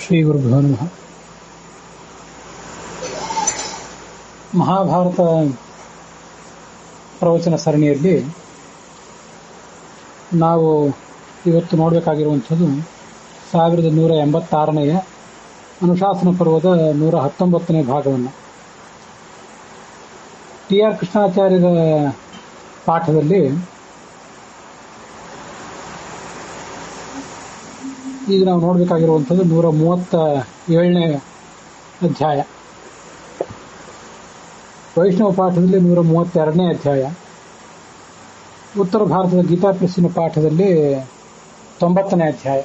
ಶ್ರೀ ಗುರುಭ್ಯೋ ನಮಃ. ಮಹಾಭಾರತ ಪ್ರವಚನ ಸರಣಿಯಲ್ಲಿ ನಾವು ಇವತ್ತು ನೋಡಬೇಕಾಗಿರುವಂಥದ್ದು 1186ನೇ ಅನುಶಾಸನ ಪರ್ವದ 119ನೇ ಭಾಗವನ್ನು. ಟಿ ಆರ್ ಕೃಷ್ಣಾಚಾರ್ಯರ ಪಾಠದಲ್ಲಿ ಈಗ ನಾವು ನೋಡಬೇಕಾಗಿರುವಂಥದ್ದು 137ನೇ ಅಧ್ಯಾಯ. ವೈಷ್ಣವ ಪಾಠದಲ್ಲಿ 132ನೇ ಅಧ್ಯಾಯ. ಉತ್ತರ ಭಾರತದ ಗೀತಾ ಪ್ರೆಸ್ಸಿನ ಪಾಠದಲ್ಲಿ 90ನೇ ಅಧ್ಯಾಯ.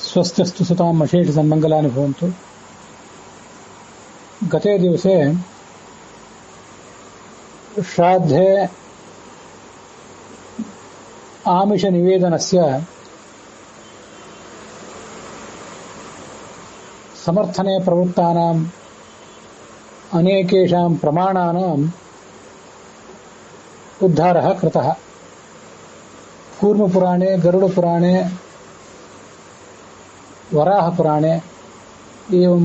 ಸ್ವಸ್ಥಸ್ತು ಸತಾಂ ಅಶೇಷ ಸನ್ಮಂಗಲಾನಿ ಭವಂತು. ಗತೇ ದಿವಸೆ ಶ್ರಾದ್ಧೆ ಆಮಿಷ ನಿವೇದನಸ್ಯ ಸಮರ್ಥನೆ ಪ್ರವೃತ್ತಾನಾಂ ಅನೇಕೇಷಾಂ ಪ್ರಮಾಣಾನಾಂ ಉದ್ಧಾರಃ ಕೃತಃ. ಕೂರ್ಮಪುರಾಣೆ, ಗರುಡಪುರಾಣೆ, वराहपुराणे एवं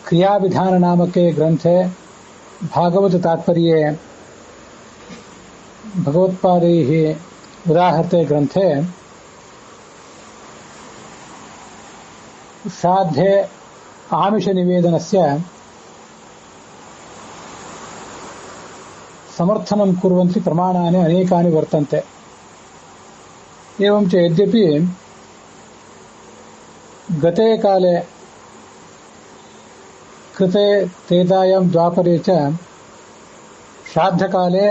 क्रियाविधान नामके ग्रंथे भागवत तात्पर्ये भगवत्पादैः उदाहृते ग्रंथे श्राद्धे आमिष निवेदनस्य समर्थनं कुर्वन्ति प्रमाणानि अनेकानि वर्तन्ते. एवं च यद्यपि गते काले कृते तेतायां द्वापरे च श्राद्धकाले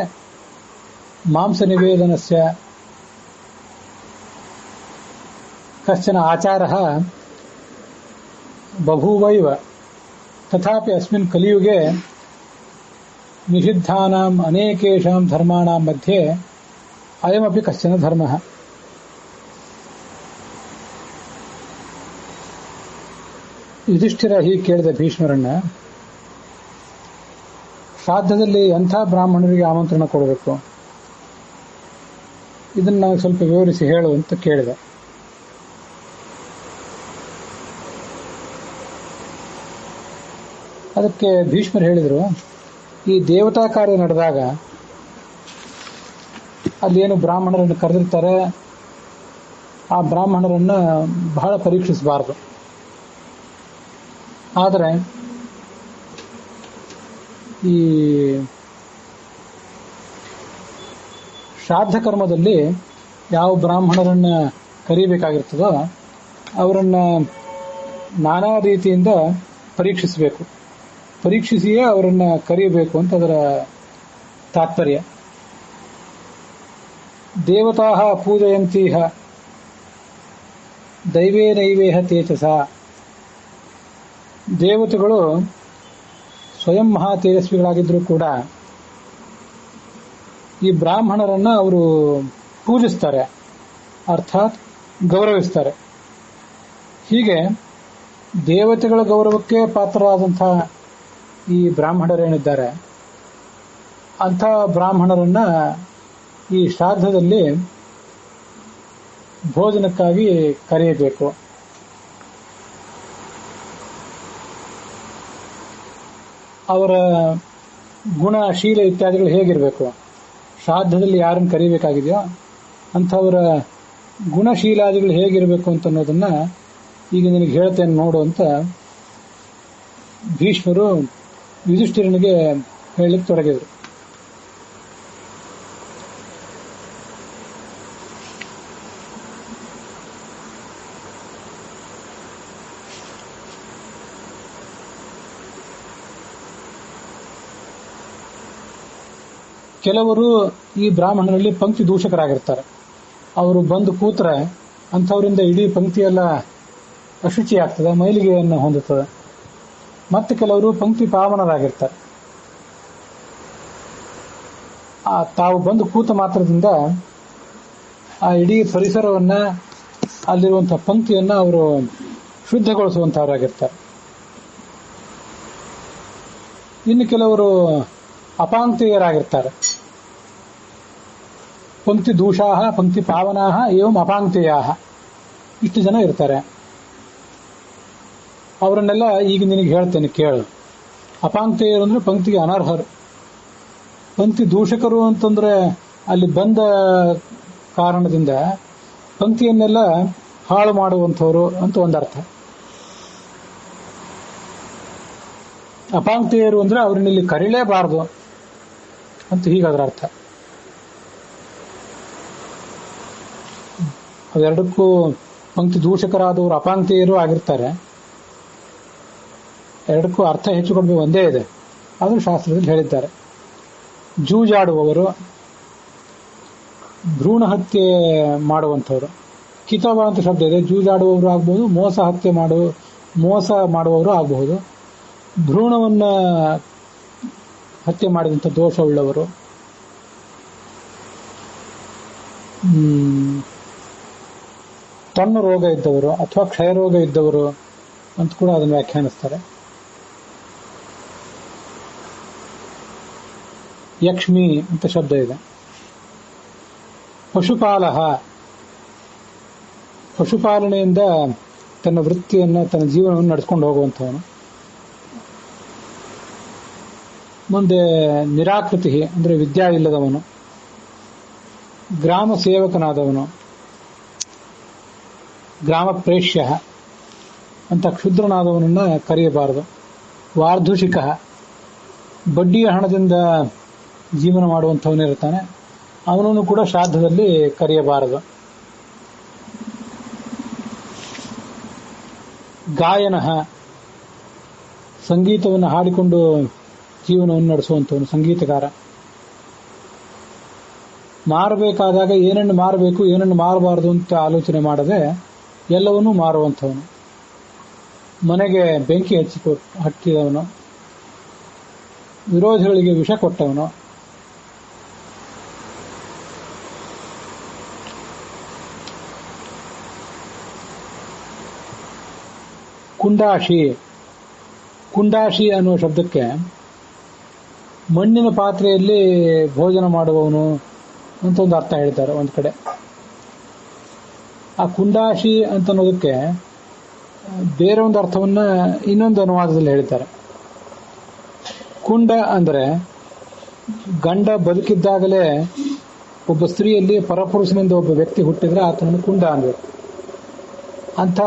मांसनिवेदनस्य कश्चन आचारः बभूवैव, तथापि अस्मिन् कलियुगे निषिद्धानाम् अनेकेषां धर्माणां मध्ये अयमपि कश्चन धर्मः. ಯುಧಿಷ್ಠಿರ ಹೀಗೆ ಕೇಳಿದ ಭೀಷ್ಮರನ್ನ, ಶ್ರಾದ್ದದಲ್ಲಿ ಎಂಥ ಬ್ರಾಹ್ಮಣರಿಗೆ ಆಮಂತ್ರಣ ಕೊಡಬೇಕು, ಇದನ್ನು ನಾವು ಸ್ವಲ್ಪ ವಿವರಿಸಿ ಹೇಳು ಅಂತ ಕೇಳಿದೆ. ಅದಕ್ಕೆ ಭೀಷ್ಮರು ಹೇಳಿದರು, ಈ ದೇವತಾ ಕಾರ್ಯ ನಡೆದಾಗ ಅಲ್ಲೇನು ಬ್ರಾಹ್ಮಣರನ್ನು ಕರೆದಿರ್ತಾರೆ, ಆ ಬ್ರಾಹ್ಮಣರನ್ನು ಬಹಳ ಪರೀಕ್ಷಿಸಬಾರದು. ಆದರೆ ಈ ಶ್ರಾದ್ದ ಕರ್ಮದಲ್ಲಿ ಯಾವ ಬ್ರಾಹ್ಮಣರನ್ನ ಕರೀಬೇಕಾಗಿರ್ತದೋ ಅವರನ್ನ ನಾನಾ ರೀತಿಯಿಂದ ಪರೀಕ್ಷಿಸಬೇಕು, ಪರೀಕ್ಷಿಸಿಯೇ ಅವರನ್ನ ಕರೀಬೇಕು ಅಂತ ಅದರ ತಾತ್ಪರ್ಯ. ದೇವತಾ ಪೂಜಯಂತೀಹ ದೈವೇನೈವೇಹ ತೇಜಸ. ದೇವತೆಗಳು ಸ್ವಯಂ ಮಹಾ ತೇಜಸ್ವಿಗಳಾಗಿದ್ದರೂ ಕೂಡ ಈ ಬ್ರಾಹ್ಮಣರನ್ನ ಅವರು ಪೂಜಿಸ್ತಾರೆ, ಅರ್ಥಾತ್ ಗೌರವಿಸ್ತಾರೆ. ಹೀಗೆ ದೇವತೆಗಳ ಗೌರವಕ್ಕೆ ಪಾತ್ರರಾದಂತಹ ಈ ಬ್ರಾಹ್ಮಣರೇನಿದ್ದಾರೆ ಅಂಥ ಬ್ರಾಹ್ಮಣರನ್ನ ಈ ಶ್ರಾದ್ದದಲ್ಲಿ ಭೋಜನಕ್ಕಾಗಿ ಕರೆಯಬೇಕು. ಅವರ ಗುಣ, ಶೀಲ ಇತ್ಯಾದಿಗಳು ಹೇಗಿರಬೇಕು, ಶ್ರಾದ್ದದಲ್ಲಿ ಯಾರನ್ನು ಕರೀಬೇಕಾಗಿದೆಯೋ ಅಂಥವರ ಗುಣಶೀಲಾದಿಗಳು ಹೇಗಿರಬೇಕು ಅಂತ ಅನ್ನೋದನ್ನ ಈಗ ನಿನಗೆ ಹೇಳ್ತೇನೆ ನೋಡು ಅಂತ ಭೀಷ್ಮರು ಯುಧಿಷ್ಠಿರನಿಗೆ ಹೇಳಲಿಕ್ಕೆ ತೊಡಗಿದರು. ಕೆಲವರು ಈ ಬ್ರಾಹ್ಮಣರಲ್ಲಿ ಪಂಕ್ತಿ ದೂಷಕರಾಗಿರ್ತಾರೆ. ಅವರು ಬಂದು ಕೂತ್ರೆ ಅಂಥವರಿಂದ ಇಡೀ ಪಂಕ್ತಿಯೆಲ್ಲ ಅಶುಚಿ ಆಗ್ತದೆ, ಮೈಲಿಗೆಯನ್ನು ಹೊಂದುತ್ತದೆ. ಮತ್ತೆ ಕೆಲವರು ಪಂಕ್ತಿ ಪಾವನರಾಗಿರ್ತಾರೆ. ತಾವು ಬಂದು ಕೂತ ಮಾತ್ರದಿಂದ ಆ ಇಡೀ ಪರಿಸರವನ್ನ, ಅಲ್ಲಿರುವಂತಹ ಪಂಕ್ತಿಯನ್ನ ಅವರು ಶುದ್ಧಗೊಳಿಸುವಂತಹವರಾಗಿರ್ತಾರೆ. ಇನ್ನು ಕೆಲವರು ಅಪಾಂಕ್ತಿಯರಾಗಿರ್ತಾರೆ. ಪಂಕ್ತಿ ದೂಷಾಹ ಪಂಕ್ತಿ ಪಾವನಾಹ ಏವಂ ಅಪಾಂಕ್ತೇಯಾಹ. ಇಷ್ಟು ಜನ ಇರ್ತಾರೆ. ಅವರನ್ನೆಲ್ಲ ಈಗ ನಿನಗೆ ಹೇಳ್ತೇನೆ ಕೇಳು. ಅಪಾಂಕ್ತೇಯರು ಅಂದ್ರೆ ಪಂಕ್ತಿಗೆ ಅನರ್ಹರು. ಪಂಕ್ತಿ ದೂಷಕರು ಅಂತಂದ್ರೆ ಅಲ್ಲಿ ಬಂದ ಕಾರಣದಿಂದ ಪಂಕ್ತಿಯನ್ನೆಲ್ಲ ಹಾಳು ಮಾಡುವಂಥವ್ರು ಅಂತ ಒಂದರ್ಥ. ಅಪಾಂಕ್ತೇಯರು ಅಂದ್ರೆ ಅವ್ರನ್ನ ಇಲ್ಲಿ ಕರೀಲೇಬಾರದು ಅಂತ ಹೀಗಾದ್ರ ಅರ್ಥ. ಅವೆರಡಕ್ಕೂ ಪಂಕ್ತಿ ದೂಷಕರಾದವರು ಅಪಾಂಕ್ತೇಯರು ಆಗಿರ್ತಾರೆ. ಎರಡಕ್ಕೂ ಅರ್ಥ ಹೆಚ್ಚು ಕಡಿಮೆ ಒಂದೇ ಇದೆ, ಆದರೂ ಶಾಸ್ತ್ರದಲ್ಲಿ ಹೇಳಿದ್ದಾರೆ. ಜೂಜಾಡುವವರು, ಭ್ರೂಣ ಹತ್ಯೆ ಮಾಡುವಂಥವ್ರು. ಕಿತವ ಅಂತ ಶಬ್ದ ಇದೆ. ಜೂಜಾಡುವವರು ಆಗಬಹುದು, ಮೋಸ ಮಾಡುವವರು ಆಗಬಹುದು. ಭ್ರೂಣವನ್ನ ಹತ್ಯೆ ಮಾಡಿದಂಥ ದೋಷವುಳ್ಳವರು, ತೊನ್ನ ರೋಗ ಇದ್ದವರು ಅಥವಾ ಕ್ಷಯರೋಗ ಇದ್ದವರು ಅಂತ ಕೂಡ ಅದನ್ನು ವ್ಯಾಖ್ಯಾನಿಸ್ತಾರೆ. ಯಕ್ಷ್ಮಿ ಅಂತ ಶಬ್ದ ಇದೆ. ಪಶುಪಾಲಹ, ಪಶುಪಾಲನೆಯಿಂದ ತನ್ನ ವೃತ್ತಿಯನ್ನು ತನ್ನ ಜೀವನವನ್ನು ನಡೆಸ್ಕೊಂಡು ಹೋಗುವಂಥವನು. ಮುಂದೆ ನಿರಾಕೃತಿ ಅಂದ್ರೆ ವಿದ್ಯಾ ಇಲ್ಲದವನು. ಗ್ರಾಮ ಸೇವಕನಾದವನು, ಗ್ರಾಮ ಪ್ರೇಷ್ಯ ಅಂತ ಕ್ಷುದ್ರನಾದವನನ್ನ ಕರೆಯಬಾರದು. ವಾರ್ಧುಷಿಕ, ಬಡ್ಡಿಯ ಹಣದಿಂದ ಜೀವನ ಮಾಡುವಂಥವನಿರ್ತಾನೆ, ಅವನನ್ನು ಕೂಡ ಶ್ರಾದ್ದದಲ್ಲಿ ಕರೆಯಬಾರದು. ಗಾಯನ, ಸಂಗೀತವನ್ನು ಹಾಡಿಕೊಂಡು ಜೀವನವನ್ನು ನಡೆಸುವಂಥವನು, ಸಂಗೀತಗಾರ. ಮಾರಬೇಕಾದಾಗ ಏನನ್ನು ಮಾರಬೇಕು ಏನನ್ನು ಮಾರಬಾರದು ಅಂತ ಆಲೋಚನೆ ಮಾಡದೆ ಎಲ್ಲವನ್ನೂ ಮಾರುವಂಥವನು. ಮನೆಗೆ ಬೆಂಕಿ ಹಚ್ಚಿದವನು, ವಿರೋಧಿಗಳಿಗೆ ವಿಷ ಕೊಟ್ಟವನು. ಕುಂಡಾಶಿ, ಕುಂಡಾಶಿ ಅನ್ನುವ ಶಬ್ದಕ್ಕೆ ಮಣ್ಣಿನ ಪಾತ್ರೆಯಲ್ಲಿ ಭೋಜನ ಮಾಡುವವನು ಅಂತ ಒಂದು ಅರ್ಥ ಹೇಳ್ತಾರೆ ಒಂದು ಕಡೆ. ಆ ಕುಂಡಾಶಿ ಅಂತ ಅನ್ನೋದಕ್ಕೆ ಬೇರೆ ಒಂದು ಅರ್ಥವನ್ನ ಇನ್ನೊಂದು ಅನುವಾದದಲ್ಲಿ ಹೇಳ್ತಾರೆ. ಕುಂಡ ಅಂದ್ರೆ ಗಂಡ ಬದುಕಿದ್ದಾಗಲೇ ಒಬ್ಬ ಸ್ತ್ರೀಯಲ್ಲಿ ಪರಪುರುಷನಿಂದ ಒಬ್ಬ ವ್ಯಕ್ತಿ ಹುಟ್ಟಿದ್ರೆ ಆತನನ್ನು ಕುಂಡ ಅನ್ಬೇಕು. ಅಂಥ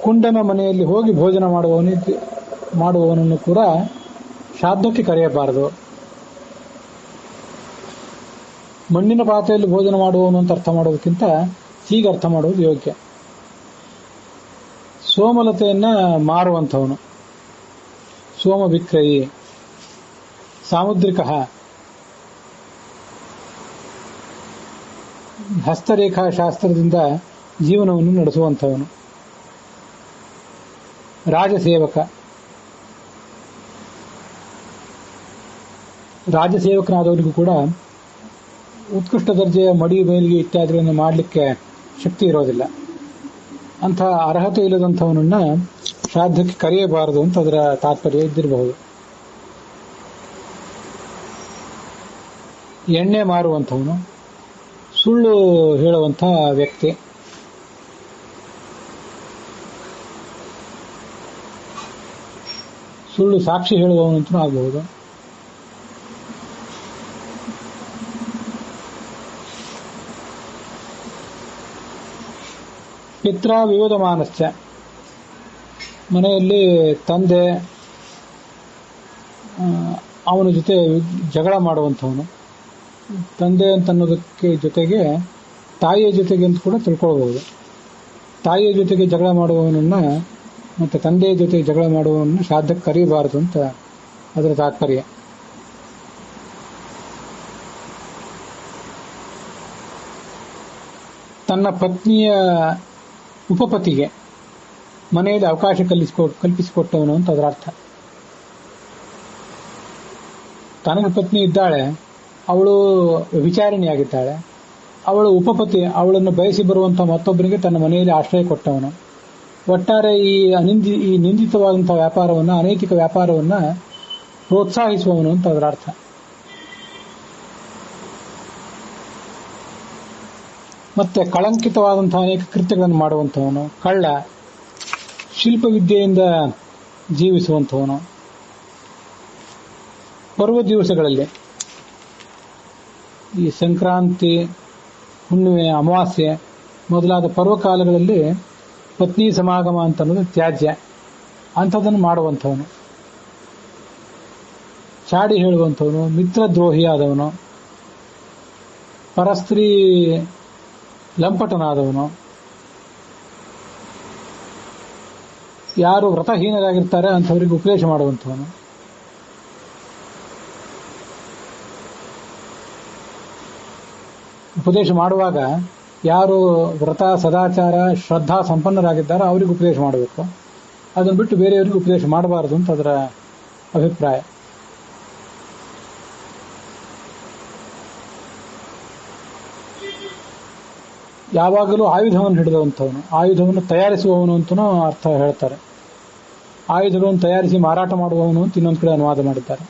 ಕುಂಡನ ಮನೆಯಲ್ಲಿ ಹೋಗಿ ಭೋಜನ ಮಾಡುವವನನ್ನು ಕೂಡ ಶ್ರಾದ್ದಕ್ಕೆ ಕರೆಯಬಾರದು. ಮಣ್ಣಿನ ಪಾತ್ರೆಯಲ್ಲಿ ಭೋಜನ ಮಾಡುವವನು ಅಂತ ಅರ್ಥ ಮಾಡೋದಕ್ಕಿಂತ ಹೀಗೆ ಅರ್ಥ ಮಾಡುವುದು ಯೋಗ್ಯ. ಸೋಮಲತೆಯನ್ನ ಮಾರುವಂಥವನು, ಸೋಮ ವಿಕ್ರಯಿ. ಸಾಮುದ್ರಿಕ, ಹಸ್ತರೇಖಾ ಶಾಸ್ತ್ರದಿಂದ ಜೀವನವನ್ನು ನಡೆಸುವಂಥವನು. ರಾಜಸೇವಕ, ರಾಜಸೇವಕನಾದವರಿಗೂ ಕೂಡ ಉತ್ಕೃಷ್ಟ ದರ್ಜೆಯ ಮಡಿ ಮೇಲಿಗೆ ಇತ್ಯಾದಿಗಳನ್ನು ಮಾಡಲಿಕ್ಕೆ ಶಕ್ತಿ ಇರೋದಿಲ್ಲ. ಅಂಥ ಅರ್ಹತೆ ಇಲ್ಲದಂಥವನನ್ನ ಶ್ರಾದ್ದಕ್ಕೆ ಕರೆಯಬಾರದು ಅಂತ ಅದರ ತಾತ್ಪರ್ಯ ಇದ್ದಿರಬಹುದು. ಎಣ್ಣೆ ಮಾರುವಂಥವನು, ಸುಳ್ಳು ಹೇಳುವಂಥ ವ್ಯಕ್ತಿ. ಸುಳ್ಳು ಸಾಕ್ಷಿ ಹೇಳುವವನಂತೂ ಆಗಬಹುದು. ಪಿತ್ರ ವಿರೋಧಮಾನಶ್ಚ, ಮನೆಯಲ್ಲಿ ತಂದೆ ಅವನ ಜೊತೆ ಜಗಳ ಮಾಡುವಂಥವನು. ತಂದೆ ಅಂತ ಅನ್ನೋದಕ್ಕೆ ಜೊತೆಗೆ ತಾಯಿಯ ಜೊತೆಗೆ ಅಂತ ಕೂಡ ತಿಳ್ಕೊಳ್ಬಹುದು. ತಾಯಿಯ ಜೊತೆಗೆ ಜಗಳ ಮಾಡುವವನನ್ನ ಮತ್ತೆ ತಂದೆಯ ಜೊತೆಗೆ ಜಗಳ ಮಾಡುವವನನ್ನ ಶ್ರಾದ್ದಕ್ಕೆ ಕರೀಬಾರದು ಅಂತ ಅದರ ತಾತ್ಪರ್ಯ. ತನ್ನ ಪತ್ನಿಯ ಉಪಪತಿಗೆ ಮನೆಯಲ್ಲಿ ಅವಕಾಶ ಕಲ್ಪಿಸಿಕೊಟ್ಟವನು ಅಂತ ಅದರ ಅರ್ಥ. ತನಗೆ ಪತ್ನಿ ಇದ್ದಾಳೆ, ಅವಳು ವಿಚಾರಣೆಯಾಗಿದ್ದಾಳೆ, ಅವಳು ಉಪಪತಿ, ಅವಳನ್ನು ಬಯಸಿ ಬರುವಂತಹ ಮತ್ತೊಬ್ಬರಿಗೆ ತನ್ನ ಮನೆಯಲ್ಲಿ ಆಶ್ರಯ ಕೊಟ್ಟವನು. ಒಟ್ಟಾರೆ ಈ ನಿಂದಿತವಾದಂತಹ ವ್ಯಾಪಾರವನ್ನ, ಅನೈತಿಕ ವ್ಯಾಪಾರವನ್ನ ಪ್ರೋತ್ಸಾಹಿಸುವವನು ಅಂತ ಅದರ ಅರ್ಥ. ಮತ್ತೆ ಕಳಂಕಿತವಾದಂತಹ ಅನೇಕ ಕೃತ್ಯಗಳನ್ನು ಮಾಡುವಂಥವನು, ಕಳ್ಳ, ಶಿಲ್ಪವಿದ್ಯೆಯಿಂದ ಜೀವಿಸುವಂಥವನು. ಪರ್ವ ದಿವಸಗಳಲ್ಲಿ ಈ ಸಂಕ್ರಾಂತಿ, ಹುಣ್ಣಿಮೆ, ಅಮಾವಾಸ್ಯೆ ಮೊದಲಾದ ಪರ್ವಕಾಲಗಳಲ್ಲಿ ಪತ್ನಿ ಸಮಾಗಮ ಅಂತ ಅನ್ನೋದು ತ್ಯಾಜ್ಯ. ಅಂಥದ್ದನ್ನು ಮಾಡುವಂಥವನು, ಚಾಡಿ ಹೇಳುವಂಥವನು, ಮಿತ್ರದ್ರೋಹಿಯಾದವನು, ಪರಸ್ತ್ರೀ ಲಂಪಟನಾದವನು, ಯಾರು ವ್ರತಹೀನರಾಗಿರ್ತಾರೆ ಅಂಥವರಿಗೆ ಉಪದೇಶ ಮಾಡುವಂಥವನು, ಉಪದೇಶ ಮಾಡುವಾಗ ಯಾರು ವ್ರತ, ಸದಾಚಾರ, ಶ್ರದ್ಧಾ ಸಂಪನ್ನರಾಗಿದ್ದಾರೋ ಅವರಿಗೆ ಉಪದೇಶ ಮಾಡಬೇಕು. ಅದನ್ನು ಬಿಟ್ಟು ಬೇರೆಯವರಿಗೆ ಉಪದೇಶ ಮಾಡಬಾರದು ಅಂತ ಅದರ ಅಭಿಪ್ರಾಯ. ಯಾವಾಗಲೂ ಆಯುಧವನ್ನು ಹಿಡಿದಂಥವನು, ಆಯುಧವನ್ನು ತಯಾರಿಸುವವನು ಅಂತನೂ ಅರ್ಥ ಹೇಳ್ತಾರೆ. ಆಯುಧಗಳನ್ನು ತಯಾರಿಸಿ ಮಾರಾಟ ಮಾಡುವವನು ಅಂತ ಇನ್ನೊಂದು ಕಡೆ ಅನುವಾದ ಮಾಡಿದ್ದಾರೆ.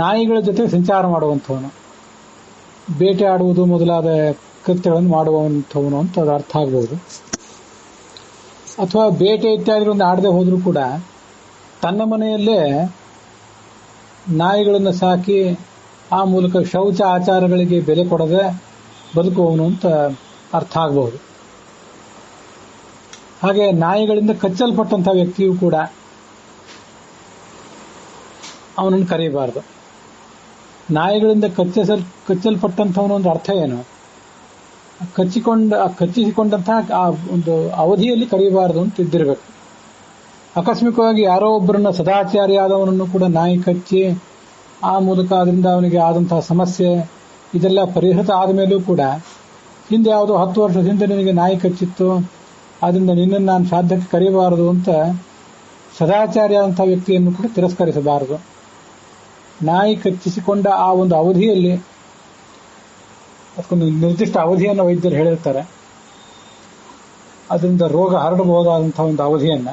ನಾಯಿಗಳ ಜೊತೆ ಸಂಚಾರ ಮಾಡುವಂಥವನು, ಬೇಟೆ ಆಡುವುದು ಮೊದಲಾದ ಕೃತ್ಯಗಳನ್ನು ಮಾಡುವಂಥವನು ಅಂತ ಅದು ಅರ್ಥ ಆಗಬಹುದು. ಅಥವಾ ಬೇಟೆ ಇತ್ಯಾದಿಗಳನ್ನು ಆಡದೆ ಹೋದರೂ ಕೂಡ ತನ್ನ ಮನೆಯಲ್ಲೇ ನಾಯಿಗಳನ್ನು ಸಾಕಿ ಆ ಮೂಲಕ ಶೌಚ ಆಚಾರಗಳಿಗೆ ಬೆಲೆ ಕೊಡದೆ ಬದುಕುವವನು ಅಂತ ಅರ್ಥ ಆಗಬಹುದು. ಹಾಗೆ ನಾಯಿಗಳಿಂದ ಕಚ್ಚಲ್ಪಟ್ಟಂತಹ ವ್ಯಕ್ತಿಯೂ ಕೂಡ ಅವನನ್ನು ಕರೆಯಬಾರದು. ನಾಯಿಗಳಿಂದ ಕಚ್ಚಲ್ಪಟ್ಟಂಥವನು ಒಂದು ಅರ್ಥ ಏನು? ಕಚ್ಚಿಸಿಕೊಂಡಂತಹ ಆ ಒಂದು ಅವಧಿಯಲ್ಲಿ ಕರೆಯಬಾರದು ಅಂತ ಇದ್ದಿರಬೇಕು. ಆಕಸ್ಮಿಕವಾಗಿ ಯಾರೋ ಒಬ್ಬರನ್ನ ಸದಾಚಾರಿಯಾದವನನ್ನು ಕೂಡ ನಾಯಿ ಕಚ್ಚಿ ಆ ಮೂಲಕ ಅದರಿಂದ ಅವನಿಗೆ ಆದಂತಹ ಸಮಸ್ಯೆ ಇದೆಲ್ಲ ಪರಿಹೃತ ಆದ ಮೇಲೂ ಕೂಡ ಹಿಂದೆ ಯಾವುದೋ 10 ವರ್ಷದ ಹಿಂದೆ ನಿನಗೆ ನಾಯಿ ಕಚ್ಚಿತ್ತು, ಅದರಿಂದ ನಿನ್ನನ್ನು ನಾನು ಶ್ರಾದ್ದಕ್ಕೆ ಕರೆಯಬಾರದು ಅಂತ ಸದಾಚಾರಿಯಾದಂತಹ ವ್ಯಕ್ತಿಯನ್ನು ಕೂಡ ತಿರಸ್ಕರಿಸಬಾರದು. ನಾಯಿ ಕಚ್ಚಿಸಿಕೊಂಡ ಆ ಒಂದು ಅವಧಿಯಲ್ಲಿ, ಅದಕ್ಕೊಂದು ನಿರ್ದಿಷ್ಟ ಅವಧಿಯನ್ನು ವೈದ್ಯರು ಹೇಳಿರ್ತಾರೆ, ಅದರಿಂದ ರೋಗ ಹರಡಬಹುದಾದಂತಹ ಒಂದು ಅವಧಿಯನ್ನ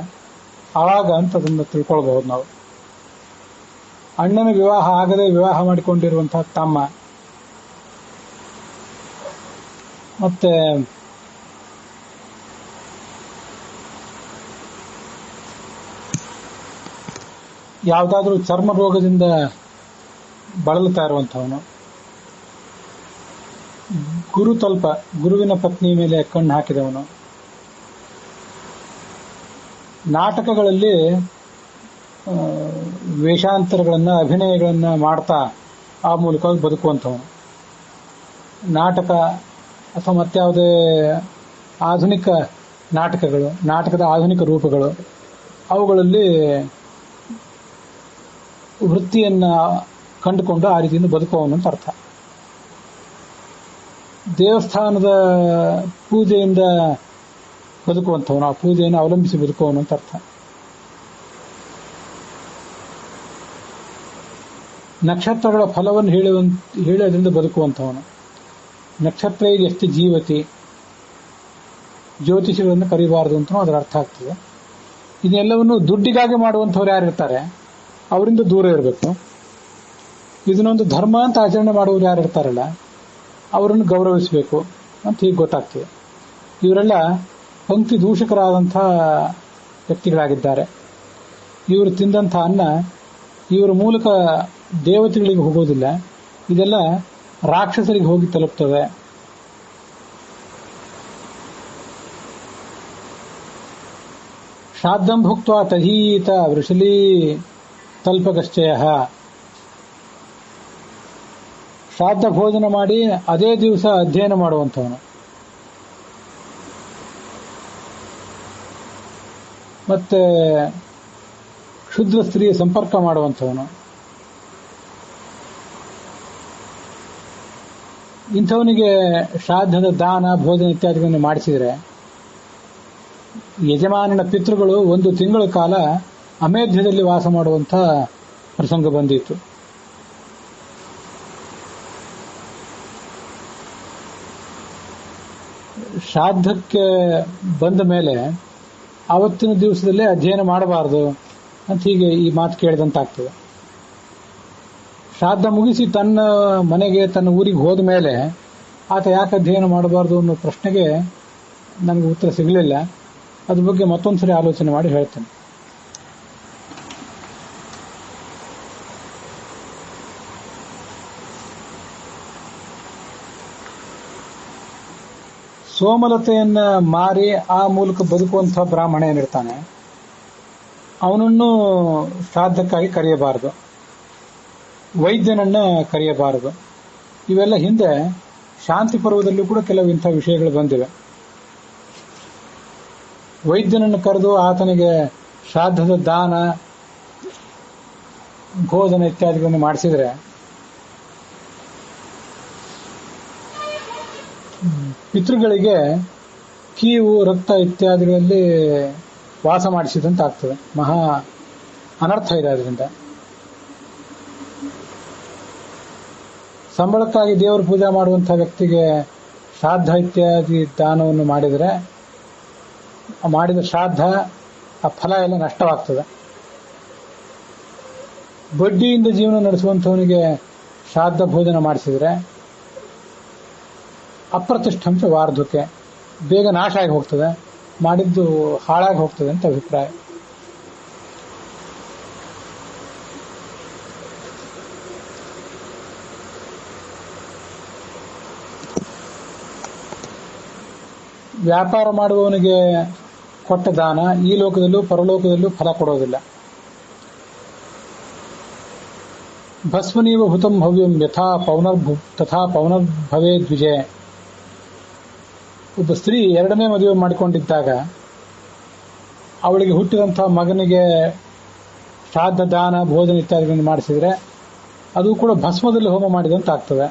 ಆವಾಗ ಅಂತ ಅದನ್ನು ತಿಳ್ಕೊಳ್ಬಹುದು ನಾವು. ಅಣ್ಣನ ವಿವಾಹ ಆಗದೆ ವಿವಾಹ ಮಾಡಿಕೊಂಡಿರುವಂತಹ ತಮ್ಮ, ಮತ್ತೆ ಯಾವುದಾದ್ರೂ ಚರ್ಮ ರೋಗದಿಂದ ಬಳಲುತ್ತಾ ಇರುವಂತಹವನು, ಗುರುವಿನ ಪತ್ನಿ ಮೇಲೆ ಕಣ್ಣು ಹಾಕಿದವನು, ನಾಟಕಗಳಲ್ಲಿ ವೇಷಾಂತರಗಳನ್ನ, ಅಭಿನಯಗಳನ್ನ ಮಾಡ್ತಾ ಆ ಮೂಲಕವಾಗಿ ಬದುಕುವಂಥವನು, ನಾಟಕ ಅಥವಾ ಮತ್ಯಾವುದೇ ಆಧುನಿಕ ನಾಟಕಗಳು, ನಾಟಕದ ಆಧುನಿಕ ರೂಪಗಳು, ಅವುಗಳಲ್ಲಿ ವೃತ್ತಿಯನ್ನ ಕಂಡುಕೊಂಡು ಆ ರೀತಿಯಿಂದ ಬದುಕುವವನು ಅಂತ ಅರ್ಥ. ದೇವಸ್ಥಾನದ ಪೂಜೆಯಿಂದ ಬದುಕುವಂಥವನು, ಆ ಪೂಜೆಯನ್ನು ಅವಲಂಬಿಸಿ ಬದುಕುವವನು ಅಂತ ಅರ್ಥ. ನಕ್ಷತ್ರಗಳ ಫಲವನ್ನು ಹೇಳಿ ಅದರಿಂದ ಬದುಕುವಂಥವನು, ನಕ್ಷತ್ರ ಎಷ್ಟು ಜೀವತಿ, ಜ್ಯೋತಿಷಿಗಳನ್ನು ಕರೀಬಾರದು ಅಂತ ಅದರ ಅರ್ಥ ಆಗ್ತದೆ. ಇದೆಲ್ಲವನ್ನು ದುಡ್ಡಿಗಾಗಿ ಮಾಡುವಂಥವ್ರು ಯಾರಿರ್ತಾರೆ ಅವರಿಂದ ದೂರ ಇರಬೇಕು. ಇದನ್ನೊಂದು ಧರ್ಮ ಅಂತ ಆಚರಣೆ ಮಾಡುವವರು ಯಾರು ಇರ್ತಾರಲ್ಲ ಅವರನ್ನು ಗೌರವಿಸಬೇಕು ಅಂತ ಹೀಗೆ ಗೊತ್ತಾಗ್ತದೆ. ಇವರೆಲ್ಲ ಪಂಕ್ತಿ ದೂಷಕರಾದಂಥ ವ್ಯಕ್ತಿಗಳಾಗಿದ್ದಾರೆ. ಇವರು ತಿಂದಂಥ ಅನ್ನ ಇವರ ಮೂಲಕ ದೇವತೆಗಳಿಗೆ ಹೋಗೋದಿಲ್ಲ, ಇದೆಲ್ಲ ರಾಕ್ಷಸರಿಗೆ ಹೋಗಿ ತಲುಪ್ತದೆ. ಶ್ರಾದ್ದಂ ಭುಕ್ತ್ವಾ ತಹೀತ ವೃಷಲೀ ತಲ್ಪಗಶ್ಚಯ, ಶ್ರಾದ್ದ ಭೋಜನ ಮಾಡಿ ಅದೇ ದಿವಸ ಅಧ್ಯಯನ ಮಾಡುವಂಥವನು, ಮತ್ತೆ ಶುದ್ಧ ಸ್ತ್ರೀಯ ಸಂಪರ್ಕ ಮಾಡುವಂಥವನು, ಇಂಥವನಿಗೆ ಶ್ರಾದ್ದದ ದಾನ ಭೋಜನ ಇತ್ಯಾದಿಗಳನ್ನು ಮಾಡಿಸಿದರೆ ಯಜಮಾನನ ಪಿತೃಗಳು 1 ತಿಂಗಳ ಕಾಲ ಅಮೇಧ್ಯದಲ್ಲಿ ವಾಸ ಮಾಡುವಂಥ ಪ್ರಸಂಗ ಬಂದಿತ್ತು. ಶ್ರಾದ್ದಕ್ಕೆ ಬಂದ ಮೇಲೆ ಆವತ್ತಿನ ದಿವಸದಲ್ಲೇ ಅಧ್ಯಯನ ಮಾಡಬಾರದು ಅಂತ ಹೀಗೆ ಈ ಮಾತು ಕೇಳಿದಂತಾಗ್ತದೆ. ಶ್ರಾದ್ದ ಮುಗಿಸಿ ತನ್ನ ಮನೆಗೆ ತನ್ನ ಊರಿಗೆ ಹೋದ ಮೇಲೆ ಆತ ಯಾಕೆ ಅಧ್ಯಯನ ಮಾಡಬಾರ್ದು ಅನ್ನೋ ಪ್ರಶ್ನೆಗೆ ನನಗೆ ಉತ್ತರ ಸಿಗಲಿಲ್ಲ. ಅದ್ರ ಬಗ್ಗೆ ಮತ್ತೊಂದ್ಸರಿ ಆಲೋಚನೆ ಮಾಡಿ ಹೇಳ್ತೇನೆ. ಸೋಮಲತೆಯನ್ನ ಮಾರಿ ಆ ಮೂಲಕ ಬದುಕುವಂತಹ ಬ್ರಾಹ್ಮಣ ಏನಿರ್ತಾನೆ ಅವನನ್ನು ಶ್ರಾದ್ದಕ್ಕಾಗಿ ಕರೆಯಬಾರದು, ವೈದ್ಯನನ್ನ ಕರೆಯಬಾರದು. ಇವೆಲ್ಲ ಹಿಂದೆ ಶಾಂತಿ ಪರ್ವದಲ್ಲೂ ಕೂಡ ಕೆಲವು ಇಂಥ ವಿಷಯಗಳು ಬಂದಿವೆ. ವೈದ್ಯನನ್ನು ಕರೆದು ಆತನಿಗೆ ಶ್ರಾದ್ದದ ದಾನ, ಭೋಜನ ಇತ್ಯಾದಿಗಳನ್ನು ಮಾಡಿಸಿದ್ರೆ ಪಿತೃಗಳಿಗೆ ಕೀವು, ರಕ್ತ ಇತ್ಯಾದಿಗಳಲ್ಲಿ ವಾಸ ಮಾಡಿಸಿದಂತ ಆಗ್ತದೆ. ಮಹಾ ಅನರ್ಥ ಇದೆ ಅದರಿಂದ. ಸಂಬಳಕ್ಕಾಗಿ ದೇವರ ಪೂಜೆ ಮಾಡುವಂತಹ ವ್ಯಕ್ತಿಗೆ ಶ್ರಾದ್ದ ಇತ್ಯಾದಿ ದಾನವನ್ನು ಮಾಡಿದರೆ ಮಾಡಿದ ಶ್ರಾದ್ದ ಆ ಫಲ ಎಲ್ಲ ನಷ್ಟವಾಗ್ತದೆ. ಬಡ್ಡಿಯಿಂದ ಜೀವನ ನಡೆಸುವಂಥವನಿಗೆ ಶ್ರಾದ್ದ ಭೋಜನ ಮಾಡಿಸಿದ್ರೆ ಅಪ್ರತಿಷ್ಠಂಶ ವಾರ್ಧಕ್ಕೆ ಬೇಗ ನಾಶ ಆಗಿ ಹೋಗ್ತದೆ, ಮಾಡಿದ್ದು ಹಾಳಾಗಿ ಹೋಗ್ತದೆ ಅಂತ ಅಭಿಪ್ರಾಯ. ವ್ಯಾಪಾರ ಮಾಡುವವನಿಗೆ ಕೊಟ್ಟ ದಾನ ಈ ಲೋಕದಲ್ಲೂ ಪರಲೋಕದಲ್ಲೂ ಫಲ ಕೊಡೋದಿಲ್ಲ. ಭಸ್ಮನೀವ ಹುತಂ ಭವ್ಯಂ ತಥಾ ಪೌನರ್ಭವೇ ದ್ವಿಜೆ. ಒಬ್ಬ ಸ್ತ್ರೀ ಎರಡನೇ ಮದುವೆ ಮಾಡಿಕೊಂಡಿದ್ದಾಗ ಅವಳಿಗೆ ಹುಟ್ಟಿದಂತಹ ಮಗನಿಗೆ ಶ್ರಾದ್ದ, ದಾನ, ಭೋಜನ ಇತ್ಯಾದಿಗಳನ್ನು ಮಾಡಿಸಿದ್ರೆ ಅದು ಕೂಡ ಭಸ್ಮದಲ್ಲಿ ಹೋಮ ಮಾಡಿದಂತ ಆಗ್ತದೆ.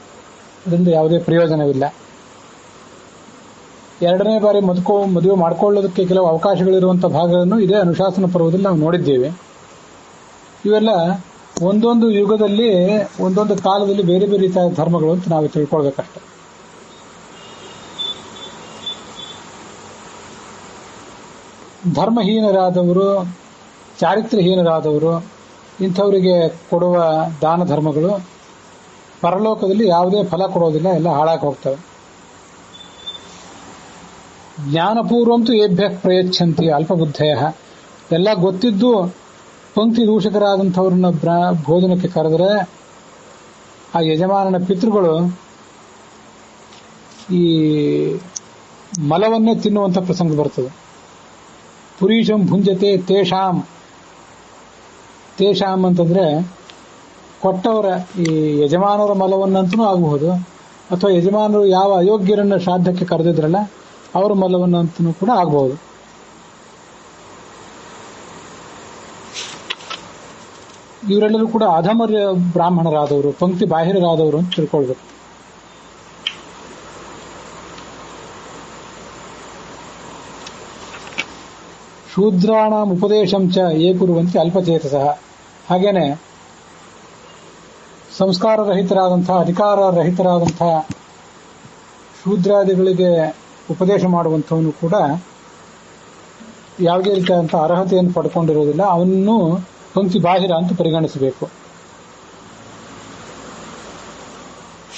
ಅದರಿಂದ ಯಾವುದೇ ಪ್ರಯೋಜನವಿಲ್ಲ. ಎರಡನೇ ಬಾರಿ ಮದುವೆ ಮಾಡಿಕೊಳ್ಳೋದಕ್ಕೆ ಕೆಲವು ಅವಕಾಶಗಳಿರುವಂತಹ ಭಾಗಗಳನ್ನು ಇದೇ ಅನುಶಾಸನ ಪರ್ವದಲ್ಲಿ ನಾವು ನೋಡಿದ್ದೇವೆ. ಇವೆಲ್ಲ ಒಂದೊಂದು ಯುಗದಲ್ಲಿ ಒಂದೊಂದು ಕಾಲದಲ್ಲಿ ಬೇರೆ ಬೇರೆ ರೀತಿಯ ಧರ್ಮಗಳು ಅಂತ ನಾವು ತಿಳ್ಕೊಳ್ಬೇಕಷ್ಟೆ. ಧರ್ಮಹೀನರಾದವರು, ಚಾರಿತ್ರ್ಯಹೀನರಾದವರು ಇಂಥವರಿಗೆ ಕೊಡುವ ದಾನ ಧರ್ಮಗಳು ಪರಲೋಕದಲ್ಲಿ ಯಾವುದೇ ಫಲ ಕೊಡೋದಿಲ್ಲ, ಎಲ್ಲ ಹಾಳಾಗಿ ಹೋಗ್ತವೆ. ಜ್ಞಾನಪೂರ್ವಂತೂ ಏಭ್ಯ ಪ್ರಯಚ್ಛಂತಿ ಅಲ್ಪಬುದ್ಧಯ. ಎಲ್ಲ ಗೊತ್ತಿದ್ದು ಪಂಕ್ತಿ ದೂಷಕರಾದಂಥವ್ರನ್ನ ಭೋಜನಕ್ಕೆ ಕರೆದರೆ ಆ ಯಜಮಾನನ ಪಿತೃಗಳು ಈ ಮಲವನ್ನೇ ತಿನ್ನುವಂಥ ಪ್ರಸಂಗ ಬರ್ತದೆ. ಪುರೀಶಂ ಭುಂಜತೆ ತೇಷಾಂ ಅಂತಂದ್ರೆ ಕೊಟ್ಟವರ ಈ ಯಜಮಾನರ ಮಲವನ್ನಂತೂ ಆಗಬಹುದು, ಅಥವಾ ಯಜಮಾನರು ಯಾವ ಅಯೋಗ್ಯರನ್ನ ಶ್ರಾದ್ದಕ್ಕೆ ಕರೆದಿದ್ರಲ್ಲ ಅವರ ಮಲವನ್ನಂತೂ ಕೂಡ ಆಗಬಹುದು. ಇವರೆಲ್ಲರೂ ಕೂಡ ಅಧಮರ್ಯ ಬ್ರಾಹ್ಮಣರಾದವರು, ಪಂಕ್ತಿ ಬಾಹಿರರಾದವರು ಅಂತ ತಿಳ್ಕೊಳ್ಬೇಕು. ಶೂದ್ರಾಣಾಂ ಉಪದೇಶಂ ಚ ಯೇ ಕುರುವಂತೆ ಅಲ್ಪಚೇತಸಃ. ಹಾಗೇನೆ ಸಂಸ್ಕಾರರಹಿತರಾದಂತಹ, ಅಧಿಕಾರರಹಿತರಾದಂತಹ ಶೂದ್ರಾದಿಗಳಿಗೆ ಉಪದೇಶ ಮಾಡುವಂಥವನು ಕೂಡ ಯಾವುದೇ ರೀತಿಯಾದಂತಹ ಅರ್ಹತೆಯನ್ನು ಪಡ್ಕೊಂಡಿರೋದಿಲ್ಲ. ಅವನನ್ನು ಪಂಕ್ತಿ ಬಾಹಿರ ಅಂತ ಪರಿಗಣಿಸಬೇಕು.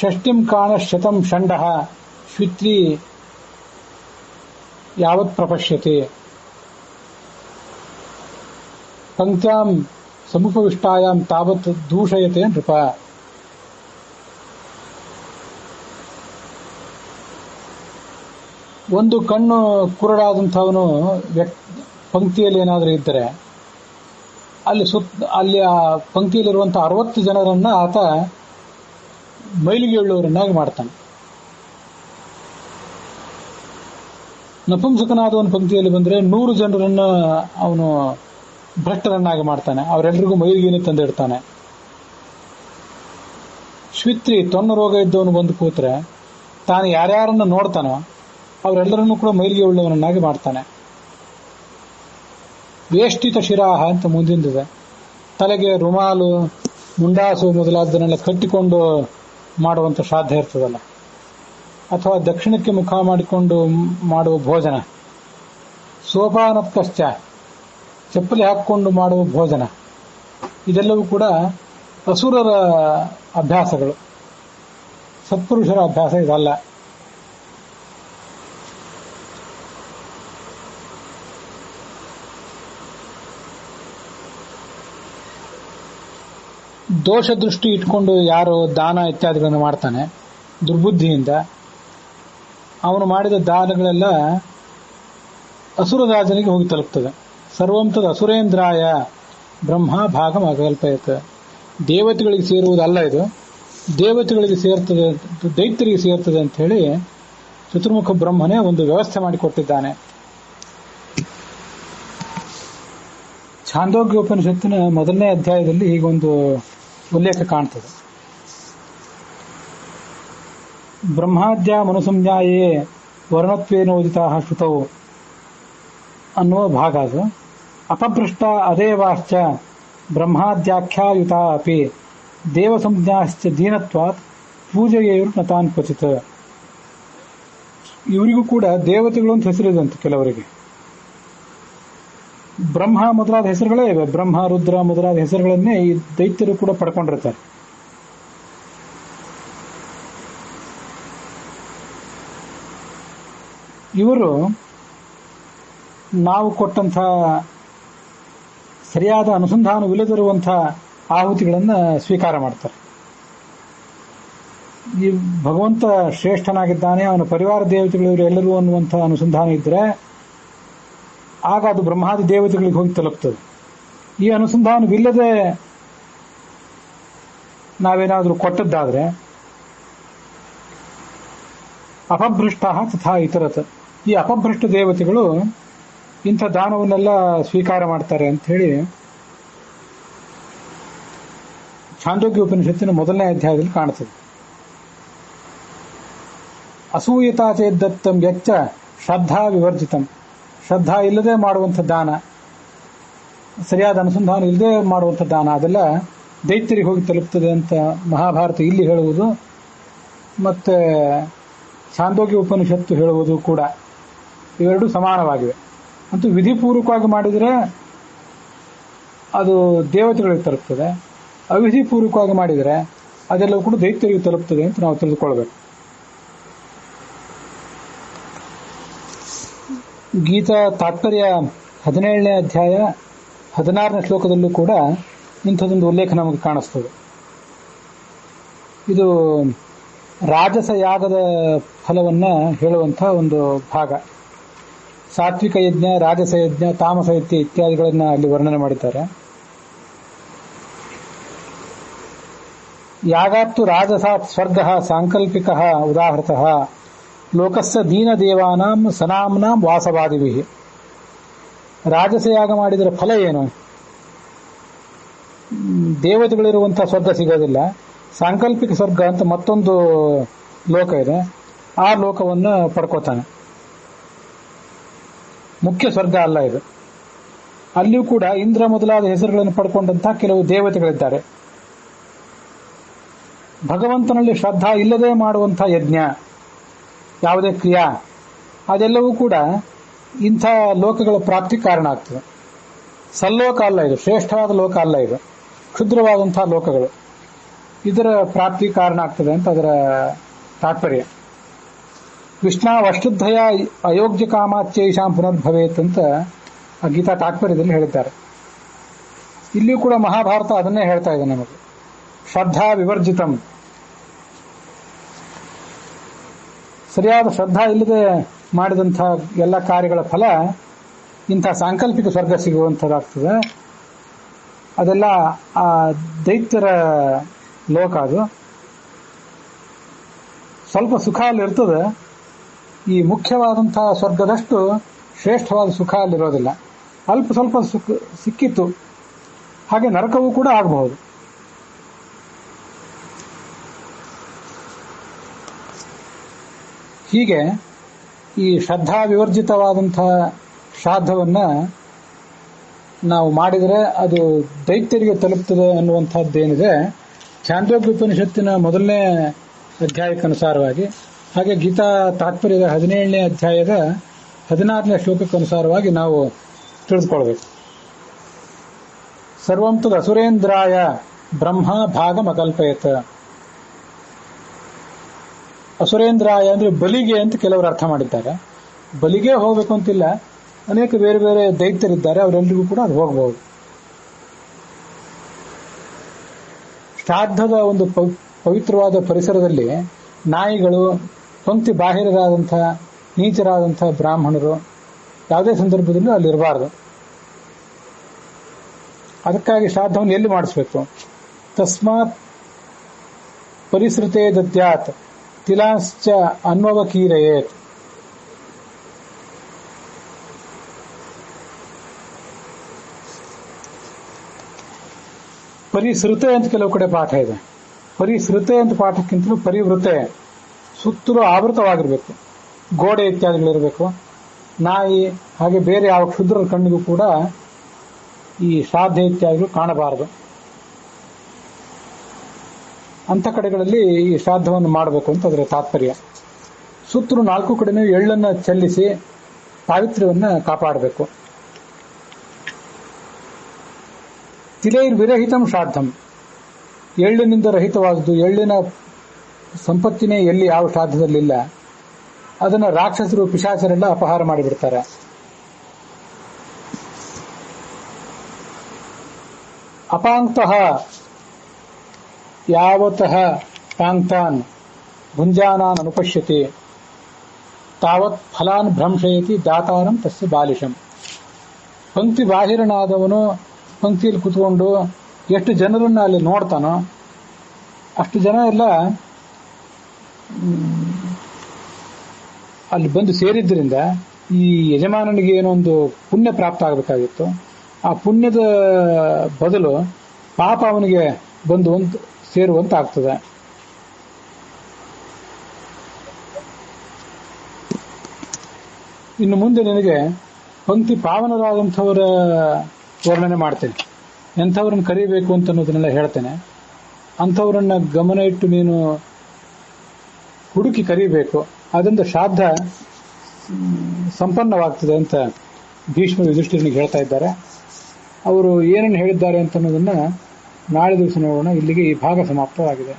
ಷಷ್ಟಿಂ ಕಾಣ ಶತಂ ಷಂಡಃ ಶ್ವಿತ್ರಿ ಯಾವತ್ ಪ್ರಪಶ್ಯತೆ ಪಂಕ್ತ್ಯಾಂ ಸಮುಪವಿಷ್ಟಾಯಾಂ ತಾವತ್ ದೂಷಯತೆ ನೃಪ. ಒಂದು ಕಣ್ಣು ಕುರುಡಾದಂಥವನು ಪಂಕ್ತಿಯಲ್ಲಿ ಏನಾದರೂ ಇದ್ದರೆ ಅಲ್ಲಿ ಆ ಪಂಕ್ತಿಯಲ್ಲಿರುವಂತಹ 60 ಜನರನ್ನ ಆತ ಮೈಲಿಗೆ ಉಳ್ಳವರನ್ನಾಗಿ ಮಾಡ್ತಾನೆ. ನಪುಂಸಕನಾದ ಒಂದು ಪಂಕ್ತಿಯಲ್ಲಿ ಬಂದ್ರೆ 100 ಜನರನ್ನ ಅವನು ಭ್ರಷ್ಟರನ್ನಾಗಿ ಮಾಡ್ತಾನೆ. ಅವರೆಲ್ಲರಿಗೂ ಮೈಲಿಗೆನೇ ತಂದಿಡ್ತಾನೆ. ಶ್ವಿತ್ರಿ, ತೊನ್ನ ರೋಗ ಇದ್ದವನು ಬಂದು ಕೂತ್ರೆ ತಾನು ಯಾರ್ಯಾರನ್ನ ನೋಡ್ತಾನೋ ಅವರೆಲ್ಲರನ್ನೂ ಕೂಡ ಮೈಲಿಗೆ ಉಳ್ಳವನನ್ನಾಗಿ ಮಾಡ್ತಾನೆ. ವೇಷ್ಟಿತ ಶಿರಾಹ ಅಂತ ಮುಂದಿಂದಿದೆ. ತಲೆಗೆ ರುಮಾಲು, ಮುಂಡಾಸು ಮೊದಲಾದನ್ನೆಲ್ಲ ಕಟ್ಟಿಕೊಂಡು ಮಾಡುವಂತ ಶ್ರಾದ್ದ ಇರ್ತದಲ್ಲ, ಅಥವಾ ದಕ್ಷಿಣಕ್ಕೆ ಮುಖ ಮಾಡಿಕೊಂಡು ಮಾಡುವ ಭೋಜನ, ಸೋಪಾನತ್ಕಶ್ಚ ಚಪ್ಪಲಿ ಹಾಕಿಕೊಂಡು ಮಾಡುವ ಭೋಜನ, ಇದೆಲ್ಲವೂ ಕೂಡ ಅಸುರರ ಅಭ್ಯಾಸಗಳು, ಸತ್ಪುರುಷರ ಅಭ್ಯಾಸ ಇದಲ್ಲ. ದೋಷ ದೃಷ್ಟಿ ಇಟ್ಕೊಂಡು ಯಾರು ದಾನ ಇತ್ಯಾದಿಗಳನ್ನು ಮಾಡ್ತಾನೆ ದುರ್ಬುದ್ಧಿಯಿಂದ, ಅವನು ಮಾಡಿದ ದಾನಗಳೆಲ್ಲ ಅಸುರರಾಜನಿಗೆ ಹೋಗಿ ತಲುಪ್ತದೆ. ಸರ್ವಂತದ ಅಸುರೇಂದ್ರಾಯ ಬ್ರಹ್ಮ ಭಾಗಂ ಅಕಲ್ಪಯತ. ದೇವತೆಗಳಿಗೆ ಸೇರುವುದಲ್ಲ ಇದು, ದೇವತೆಗಳಿಗೆ ಸೇರ್ತದೆ, ದೈತ್ಯರಿಗೆ ಸೇರ್ತದೆ ಅಂತ ಹೇಳಿ ಚತುರ್ಮುಖ ಬ್ರಹ್ಮನೇ ಒಂದು ವ್ಯವಸ್ಥೆ ಮಾಡಿಕೊಟ್ಟಿದ್ದಾನೆ. ಛಾಂದೋಗ್ಯೋಪನಿಷತ್ತಿನ ಮೊದಲನೇ ಅಧ್ಯಾಯದಲ್ಲಿ ಹೀಗೊಂದು ಉಲ್ಲೇಖ ಕಾಣ್ತದೆ. ಬ್ರಹ್ಮಾದ್ಯ ಮನುಸಂಜ್ಞಾಯೇ ವರ್ಣತ್ವೇನೋದಿತಾ ಶ್ರುತವು ಅನ್ನುವ ಭಾಗ ಅದು. ಅಪಭೃಷ್ಟ ಅದೇವಾಶ್ಚ ಬ್ರಹ್ಮಾದ್ಯಾಖ್ಯಾಯುತಾ ಅಪಿ ದೇವಸಂಜ್ಞಾಶ್ಚ ದೀನತ್ವಾತ್ ಪೂಜೆಯೇರು ನತಾನ್ ಕ್ವಚಿತ್. ಇವರಿಗೂ ಕೂಡ ದೇವತೆಗಳು ಅಂತ ಹೆಸರಿದಂತೆ ಕೆಲವರಿಗೆ. ಬ್ರಹ್ಮ ಮೊದಲಾದ ಹೆಸರುಗಳೇ ಇವೆ. ಬ್ರಹ್ಮ, ರುದ್ರ ಮೊದಲಾದ ಹೆಸರುಗಳನ್ನೇ ಈ ದೈತ್ಯರು ಕೂಡ ಪಡ್ಕೊಂಡಿರ್ತಾರೆ. ಇವರು ನಾವು ಕೊಟ್ಟಂಥ ಸರಿಯಾದ ಅನುಸಂಧಾನವಿಲ್ಲದಿರುವಂತಹ ಆಹುತಿಗಳನ್ನು ಸ್ವೀಕಾರ ಮಾಡ್ತಾರೆ. ಈ ಭಗವಂತ ಶ್ರೇಷ್ಠನಾಗಿದ್ದಾನೆ, ಅವನ ಪರಿವಾರ ದೇವತೆಗಳು ಎಲ್ಲರೂ ಅನ್ನುವಂಥ ಅನುಸಂಧಾನ ಇದ್ದರೆ ಆಗ ಅದು ಬ್ರಹ್ಮಾದಿ ದೇವತೆಗಳಿಗೆ ಹೋಗಿ ತಲುಪ್ತದೆ. ಈ ಅನುಸಂಧಾನವಿಲ್ಲದೆ ನಾವೇನಾದರೂ ಕೊಟ್ಟದ್ದಾದ್ರೆ ಅಪಭೃಷ್ಟ ತಥಾ ಇತರತ್, ಈ ಅಪಭೃಷ್ಟ ದೇವತೆಗಳು ಇಂಥ ದಾನವನ್ನೆಲ್ಲ ಸ್ವೀಕಾರ ಮಾಡ್ತಾರೆ ಅಂತ ಹೇಳಿ ಛಾಂದೋಗ್ಯ ಉಪನಿಷತ್ತಿನ ಮೊದಲನೇ ಅಧ್ಯಾಯದಲ್ಲಿ ಕಾಣುತ್ತದೆ. ಅಸೂಯತಾ ಚೇದ್ದತ್ತಂ ಯಚ್ಚ ಶ್ರದ್ಧಾ ವಿವರ್ಜಿತಂ. ಶ್ರದ್ಧಾ ಇಲ್ಲದೆ ಮಾಡುವಂಥ ದಾನ, ಸರಿಯಾದ ಅನುಸಂಧಾನ ಇಲ್ಲದೆ ಮಾಡುವಂಥ ದಾನ, ಅದೆಲ್ಲ ದೈತ್ಯರಿಗೆ ಹೋಗಿ ತಲುಪ್ತದೆ ಅಂತ ಮಹಾಭಾರತ ಇಲ್ಲಿ ಹೇಳುವುದು ಮತ್ತೆ ಛಾಂದೋಗ್ಯ ಉಪನಿಷತ್ತು ಹೇಳುವುದು ಕೂಡ ಇವೆರಡೂ ಸಮಾನವಾಗಿವೆ. ಅಂತೂ ವಿಧಿಪೂರ್ವಕವಾಗಿ ಮಾಡಿದರೆ ಅದು ದೇವತೆಗಳಿಗೆ ತಲುಪ್ತದೆ, ಅವಿಧಿಪೂರ್ವಕವಾಗಿ ಮಾಡಿದರೆ ಅದೆಲ್ಲವೂ ಕೂಡ ದೈತ್ಯರಿಗೆ ತಲುಪ್ತದೆ ಅಂತ ನಾವು ತಿಳಿದುಕೊಳ್ಬೇಕು. ಗೀತಾ ತಾತ್ಪರ್ಯ 17ನೇ ಅಧ್ಯಾಯ 16ನೇ ಶ್ಲೋಕದಲ್ಲೂ ಕೂಡ ಇಂಥದೊಂದು ಉಲ್ಲೇಖ ನಮಗೆ ಕಾಣಿಸ್ತದೆ. ಇದು ರಾಜಸ ಯಾಗದ ಫಲವನ್ನ ಹೇಳುವಂಥ ಒಂದು ಭಾಗ. ಸಾತ್ವಿಕ ಯಜ್ಞ, ರಾಜಸ ಯಜ್ಞ, ತಾಮಸ ಯಜ್ಞ ಇತ್ಯಾದಿಗಳನ್ನ ಅಲ್ಲಿ ವರ್ಣನೆ ಮಾಡಿದ್ದಾರೆ. ಯಾಗಾತ್ತು ರಾಜಸಾತ್ ಸ್ವರ್ಗ ಸಾಂಕಲ್ಪಿಕ ಉದಾಹೃತಃ ಲೋಕಸ್ಸ ದೀನ ದೇವಾನಾಂ ಸನಾಮ್ನಾಂ ವಾಸವಾದಿಭಿ. ರಾಜಸಯಾಗ ಮಾಡಿದರೆ ಫಲ ಏನು? ದೇವತೆಗಳಿರುವಂತಹ ಸ್ವರ್ಗ ಸಿಗೋದಿಲ್ಲ, ಸಾಂಕಲ್ಪಿಕ ಸ್ವರ್ಗ ಅಂತ ಮತ್ತೊಂದು ಲೋಕ ಇದೆ, ಆ ಲೋಕವನ್ನು ಪಡ್ಕೋತಾನೆ. ಮುಖ್ಯ ಸ್ವರ್ಗ ಅಲ್ಲ ಇದು. ಅಲ್ಲಿಯೂ ಕೂಡ ಇಂದ್ರ ಮೊದಲಾದ ಹೆಸರುಗಳನ್ನು ಪಡ್ಕೊಂಡಂತಹ ಕೆಲವು ದೇವತೆಗಳಿದ್ದಾರೆ. ಭಗವಂತನಲ್ಲಿ ಶ್ರದ್ಧಾ ಇಲ್ಲದೆ ಮಾಡುವಂತಹ ಯಜ್ಞ, ಯಾವುದೇ ಕ್ರಿಯಾ, ಅದೆಲ್ಲವೂ ಕೂಡ ಇಂಥ ಲೋಕಗಳ ಪ್ರಾಪ್ತಿ ಕಾರಣ ಆಗ್ತದೆ. ಸಲ್ಲೋಕ ಅಲ್ಲ ಇದು, ಶ್ರೇಷ್ಠವಾದ ಲೋಕ ಅಲ್ಲ ಇದು, ಕ್ಷುದ್ರವಾದಂತಹ ಲೋಕಗಳು, ಇದರ ಪ್ರಾಪ್ತಿ ಕಾರಣ ಆಗ್ತದೆ ಅಂತ ಅದರ ತಾತ್ಪರ್ಯ. ವಿಷ್ಣಾವಷ್ಟುದ್ಧಯ ಅಯೋಗ್ಯ ಕಾಮಾಚ್ಯೈಷಾಂ ಪುನರ್ಭವೇತ್ ಅಂತ ಆ ಗೀತಾ ತಾತ್ಪರ್ಯದಲ್ಲಿ ಹೇಳಿದ್ದಾರೆ. ಇಲ್ಲಿಯೂ ಕೂಡ ಮಹಾಭಾರತ ಅದನ್ನೇ ಹೇಳ್ತಾ ಇದೆ ನಮಗೆ. ಶ್ರದ್ಧಾ ವಿವರ್ಜಿತಂ, ಸರಿಯಾದ ಶ್ರದ್ಧಾ ಇಲ್ಲದೆ ಮಾಡಿದಂಥ ಎಲ್ಲ ಕಾರ್ಯಗಳ ಫಲ ಇಂಥ ಸಾಂಕಲ್ಪಿಕ ಸ್ವರ್ಗ ಸಿಗುವಂಥದ್ದಾಗ್ತದೆ. ಅದೆಲ್ಲ ಆ ದೈತ್ಯರ ಲೋಕ. ಅದು ಸ್ವಲ್ಪ ಸುಖ ಅಲ್ಲಿರ್ತದೆ, ಈ ಮುಖ್ಯವಾದಂತಹ ಸ್ವರ್ಗದಷ್ಟು ಶ್ರೇಷ್ಠವಾದ ಸುಖ ಅಲ್ಲಿರೋದಿಲ್ಲ. ಅಲ್ಪ ಸ್ವಲ್ಪ ಸುಖ ಸಿಕ್ಕಿತ್ತು, ಹಾಗೆ ನರಕವೂ ಕೂಡ ಆಗಬಹುದು. ಹೀಗೆ ಈ ಶ್ರದ್ಧಾ ವಿವರ್ಜಿತವಾದಂತಹ ಶ್ರಾದ್ದವನ್ನ ನಾವು ಮಾಡಿದರೆ ಅದು ದೈತ್ಯರಿಗೆ ತಲುಪ್ತದೆ ಅನ್ನುವಂಥದ್ದೇನಿದೆ ಛಾಂದೋಗ್ಯೋಪನಿಷತ್ತಿನ ಮೊದಲನೇ ಅಧ್ಯಾಯಕ್ಕನುಸಾರವಾಗಿ, ಹಾಗೆ ಗೀತಾ ತಾತ್ಪರ್ಯದ 17ನೇ ಅಧ್ಯಾಯದ 16ನೇ ಶ್ಲೋಕಕ್ಕನುಸಾರವಾಗಿ ನಾವು ತಿಳಿದುಕೊಳ್ಬೇಕು. ಸರ್ವಂ ತದ್ ಅಸುರೇಂದ್ರಾಯ ಬ್ರಹ್ಮ ಭಾಗಮಕಲ್ಪಯತ್. ಅಸುರೇಂದ್ರಾಯ ಅಂದ್ರೆ ಬಲಿಗೆ ಅಂತ ಕೆಲವರು ಅರ್ಥ ಮಾಡಿದ್ದಾರೆ. ಬಲಿಗೆ ಹೋಗ್ಬೇಕು ಅಂತಿಲ್ಲ, ಅನೇಕ ಬೇರೆ ಬೇರೆ ದೈತ್ಯರಿದ್ದಾರೆ, ಅವರೆಲ್ಲರಿಗೂ ಕೂಡ ಅದು ಹೋಗಬಹುದು. ಶ್ರಾದ್ದದ ಒಂದು ಪವಿತ್ರವಾದ ಪರಿಸರದಲ್ಲಿ ನಾಯಿಗಳು, ಪಂಕ್ತಿ ಬಾಹಿರರಾದಂತಹ ನೀಚರಾದಂತಹ ಬ್ರಾಹ್ಮಣರು ಯಾವುದೇ ಸಂದರ್ಭದಲ್ಲೂ ಅಲ್ಲಿರಬಾರದು. ಅದಕ್ಕಾಗಿ ಶ್ರಾದ್ದವನ್ನು ಎಲ್ಲಿ ಮಾಡಿಸ್ಬೇಕು? ತಸ್ಮಾತ್ ಪರಿಸೃತೆ ದದ್ಯಾತ್ ತಿಲಾಶ್ಚ ಅನ್ವವಕೀರಯೇತ್. ಪರಿಸೃತೆ ಅಂತ ಕೆಲವು ಕಡೆ ಪಾಠ ಇದೆ. ಪರಿಸೃತೆ ಅಂತ ಪಾಠಕ್ಕಿಂತಲೂ ಪರಿವೃತೆ, ಸುತ್ತಲೂ ಆವೃತವಾಗಿರಬೇಕು, ಗೋಡೆ ಇತ್ಯಾದಿಗಳಿರಬೇಕು. ನಾಯಿ ಹಾಗೆ ಬೇರೆ ಯಾವ ಕ್ಷುದ್ರ ಕಣ್ಣಿಗೂ ಕೂಡ ಈ ಶ್ರಾದ್ದ ಇತ್ಯಾದಿಗಳು ಕಾಣಬಾರದು. ಅಂಥ ಕಡೆಗಳಲ್ಲಿ ಈ ಶ್ರಾದ್ದವನ್ನು ಮಾಡಬೇಕು ಅಂತ ಅದರ ತಾತ್ಪರ್ಯ. ಸುತ್ತಲೂ 4 ಕಡೆನೂ ಎಳ್ಳನ್ನು ಚೆಲ್ಲಿಸಿ ಪಾವಿತ್ರ್ಯವನ್ನು ಕಾಪಾಡಬೇಕು. ತಿಲೈರ್ವಿರಹಿತಂ ಶ್ರಾದ್ದಂ, ಎಳ್ಳಿನಿಂದ ರಹಿತವಾದದ್ದು, ಎಳ್ಳಿನ ಸಂಪತ್ತಿನೇ ಎಲ್ಲಿ ಯಾವ ಶ್ರಾದ್ದದಲ್ಲಿಲ್ಲ, ಅದನ್ನು ರಾಕ್ಷಸರು ಪಿಶಾಚರೆಲ್ಲ ಅಪಹಾರ ಮಾಡಿಬಿಡ್ತಾರೆ. ಅಪಾಂಕ್ತಃ ಯಾವತಃ ಪಾಂಕ್ತಾನ್ ಭುಂಜಾನಾನ್ ಅನುಪಶ್ಯತಿ ತಾವತ್ ಫಲಾನ್ ಭ್ರಂಶಯತಿ ದಾತಾರಂ ತಸ್ಯ ಬಾಲಿಶಂ. ಪಂಕ್ತಿ ಬಾಹಿರನಾದವನು ಪಂಕ್ತಿಯಲ್ಲಿ ಕೂತ್ಕೊಂಡು ಎಷ್ಟು ಜನರನ್ನ ಅಲ್ಲಿ ನೋಡ್ತಾನೋ ಅಷ್ಟು ಜನ ಎಲ್ಲ ಅಲ್ಲಿ ಬಂದು ಸೇರಿದ್ದರಿಂದ ಈ ಯಜಮಾನನಿಗೆ ಏನೊಂದು ಪುಣ್ಯ ಪ್ರಾಪ್ತ ಆಗಬೇಕಾಗಿತ್ತು, ಆ ಪುಣ್ಯದ ಬದಲು ಪಾಪ ಅವನಿಗೆ ಬಂದು ಸೇರುವಂತ ಆಗ್ತದೆ. ಇನ್ನು ಮುಂದೆ ನಿನಗೆ ಪಂಕ್ತಿ ಪಾವನರಾದಂಥವರ ವರ್ಣನೆ ಮಾಡ್ತೇನೆ. ಎಂಥವ್ರನ್ನ ಕರಿಬೇಕು ಅಂತ ಅನ್ನೋದನ್ನೆಲ್ಲ ಹೇಳ್ತೇನೆ. ಅಂಥವ್ರನ್ನ ಗಮನ ಇಟ್ಟು ನೀನು ಹುಡುಕಿ ಕರಿಬೇಕು. ಅದರಿಂದ ಶ್ರಾದ್ದ ಸಂಪನ್ನವಾಗ್ತದೆ ಅಂತ ಭೀಷ್ಮ ಯುಧಿಷ್ಠಿರನಿಗೆ ಹೇಳ್ತಾ ಇದ್ದಾರೆ. ಅವರು ಏನನ್ನು ಹೇಳಿದ್ದಾರೆ ಅಂತ ಅನ್ನೋದನ್ನ ನಾಳೆ ದಿವಸ ನೋಡೋಣ. ಇಲ್ಲಿಗೆ ಈ ಭಾಗ ಸಮಾಪ್ತವಾಗಿದೆ.